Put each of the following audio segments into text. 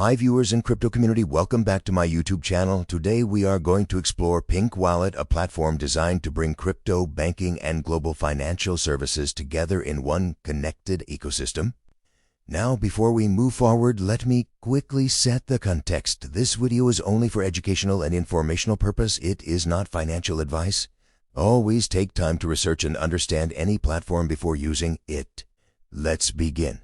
Hi viewers and crypto community, welcome back to my YouTube channel. Today we are going to explore PinkWallet, a platform designed to bring crypto, banking, and global financial services together in one connected ecosystem. Now, before we move forward, let me quickly set the context. This video is only for educational and informational purpose. It is not financial advice. Always take time to research and understand any platform before using it. Let's begin.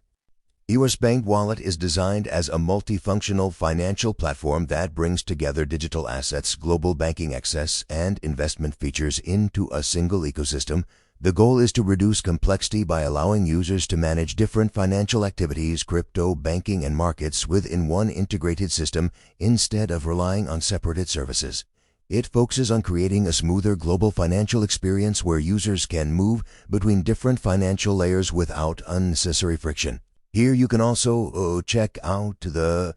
PinkWallet is designed as a multifunctional financial platform that brings together digital assets, global banking access, and investment features into a single ecosystem. The goal is to reduce complexity by allowing users to manage different financial activities, crypto, banking, and markets within one integrated system instead of relying on separated services. It focuses on creating a smoother global financial experience where users can move between different financial layers without unnecessary friction. Here you can also check out the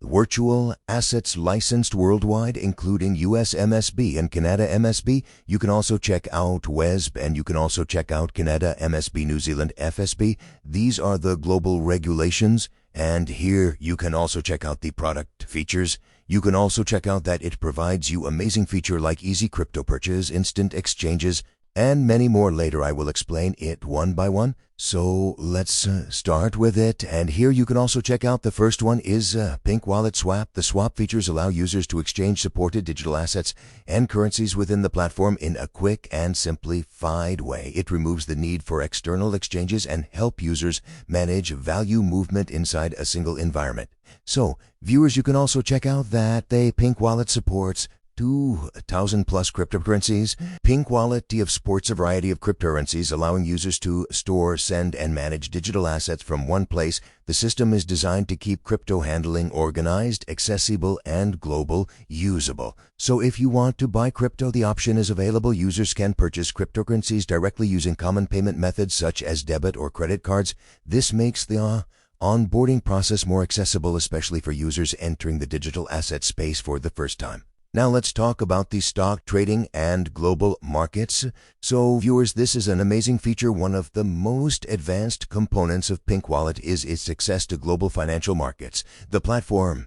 virtual assets licensed worldwide, including US MSB and Canada MSB. You can also check out WESB, and you can also check out Canada MSB, New Zealand FSB. These are the global regulations, and here you can also check out the product features. You can also check out that it provides you amazing feature like easy crypto purchase, instant exchanges, and many more. Later I will explain it one by one. So let's start with it. And here you can also check out the first one is PinkWallet Swap. The swap features allow users to exchange supported digital assets and currencies within the platform in a quick and simplified way. It removes the need for external exchanges and help users manage value movement inside a single environment. So viewers, you can also check out that PinkWallet supports 2,000 plus cryptocurrencies. PinkWallet supports a variety of cryptocurrencies, allowing users to store, send, and manage digital assets from one place. The system is designed to keep crypto handling organized, accessible, and global usable. So if you want to buy crypto, the option is available. Users can purchase cryptocurrencies directly using common payment methods such as debit or credit cards. This makes the onboarding process more accessible, especially for users entering the digital asset space for the first time. Now let's talk about the stock trading and global markets. So viewers, this is an amazing feature. One of the most advanced components of PinkWallet is its access to global financial markets. The platform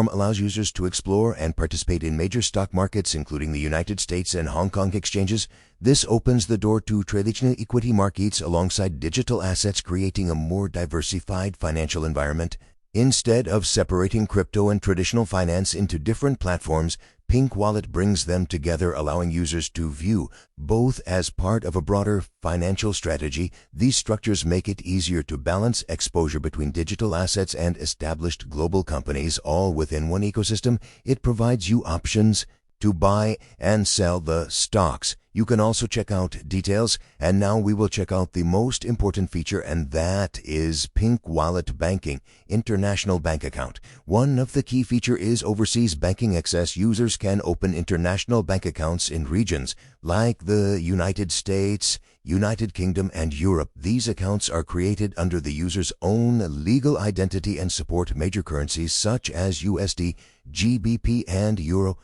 allows users to explore and participate in major stock markets, including the United States and Hong Kong exchanges. This opens the door to traditional equity markets alongside digital assets, creating a more diversified financial environment. Instead of separating crypto and traditional finance into different platforms, PinkWallet brings them together, allowing users to view both as part of a broader financial strategy. These structures make it easier to balance exposure between digital assets and established global companies, all within one ecosystem. It provides you options to buy and sell the stocks. You can also check out details, and now we will check out the most important feature, and that is PinkWallet Banking, International Bank Account. One of the key features is overseas banking access. Users can open international bank accounts in regions like the United States, United Kingdom, and Europe. These accounts are created under the user's own legal identity and support major currencies such as USD, GBP, and Euro.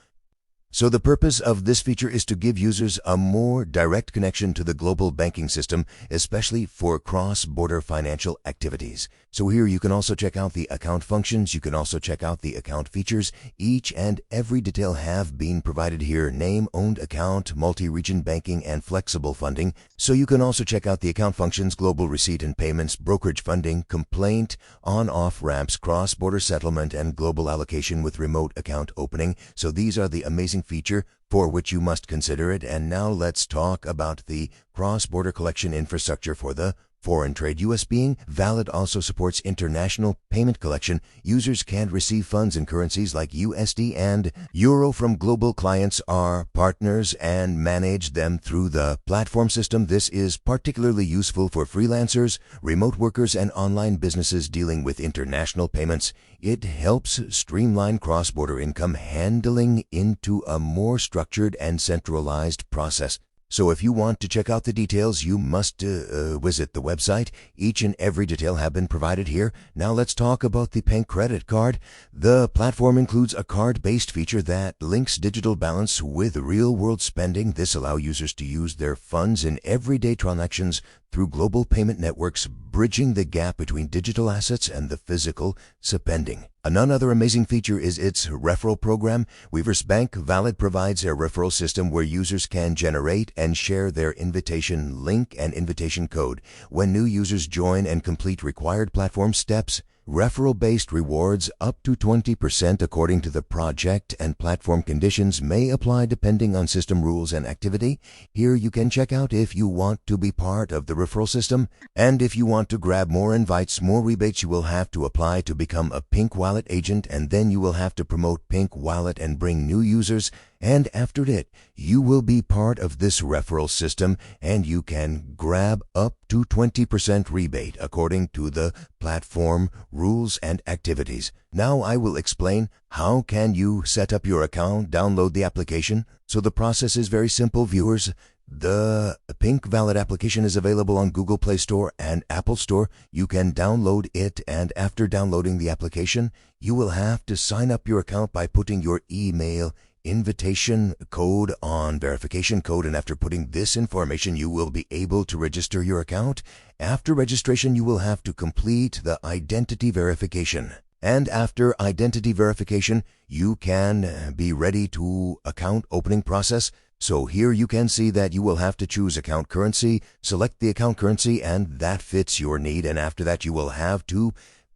So the purpose of this feature is to give users a more direct connection to the global banking system, especially for cross-border financial activities. So here you can also check out the account functions. You can also check out the account features. Each and every detail have been provided here: name, owned account, multi-region banking, and flexible funding. So you can also check out the account functions: global receipt and payments, brokerage funding, complaint, on-off ramps, cross-border settlement, and global allocation with remote account opening. So these are the amazing feature for which you must consider it. And now let's talk about the cross-border collection infrastructure for the foreign trade. US being valid also supports international payment collection. Users can receive funds in currencies like USD and Euro from global clients or partners and manage them through the platform system. This is particularly useful for freelancers, remote workers, and online businesses dealing with international payments. It helps streamline cross-border income handling into a more structured and centralized process. So if you want to check out the details, you must visit the website. Each and every detail have been provided here. Now let's talk about the Pink credit card. The platform includes a card-based feature that links digital balance with real-world spending. This allows users to use their funds in everyday transactions through global payment networks, bridging the gap between digital assets and the physical spending. Another amazing feature is its referral program. Weavers PinkWallet provides a referral system where users can generate and share their invitation link and invitation code. When new users join and complete required platform steps, referral-based rewards up to 20% according to the project and platform conditions may apply depending on system rules and activity. Here you can check out if you want to be part of the referral system, and if you want to grab more invites, more rebates. You will have to apply to become a PinkWallet agent, and then you will have to promote PinkWallet and bring new users. And after it, you will be part of this referral system, and you can grab up to 20% rebate according to the platform rules and activities. Now I will explain how can you set up your account, download the application. So the process is very simple, viewers. The PinkWallet application is available on Google Play Store and Apple Store. You can download it, and after downloading the application, you will have to sign up your account by putting your email invitation code on verification code, and after putting this information you will be able to register your account. After registration you will have to complete the identity verification, and after identity verification you can be ready to account opening process. So here you can see that you will have to choose account currency, select the account currency, and that fits your need, and after that you will have to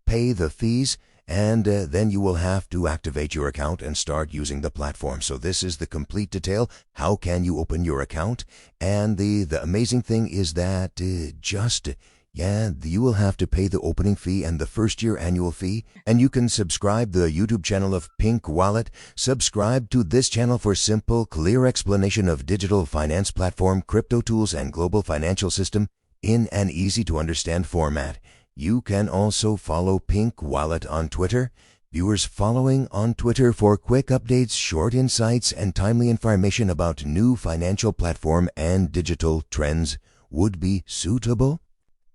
pay the fees, and then you will have to activate your account and start using the platform. So this is the complete detail. How can you open your account? And the amazing thing is that you will have to pay the opening fee and the first year annual fee. And you can subscribe the YouTube channel of PinkWallet. Subscribe to this channel for simple, clear explanation of digital finance platform, crypto tools, and global financial system in an easy to understand format. You can also follow PinkWallet on Twitter. Viewers, following on Twitter for quick updates, short insights, and timely information about new financial platform and digital trends would be suitable.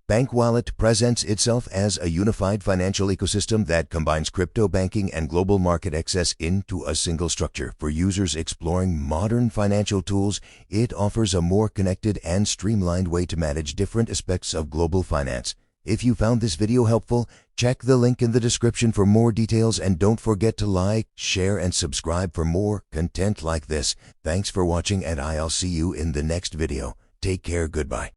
PinkWallet presents itself as a unified financial ecosystem that combines crypto banking and global market access into a single structure. For users exploring modern financial tools, it offers a more connected and streamlined way to manage different aspects of global finance. If you found this video helpful, check the link in the description for more details, and don't forget to like, share, and subscribe for more content like this. Thanks for watching, and I'll see you in the next video. Take care. Goodbye.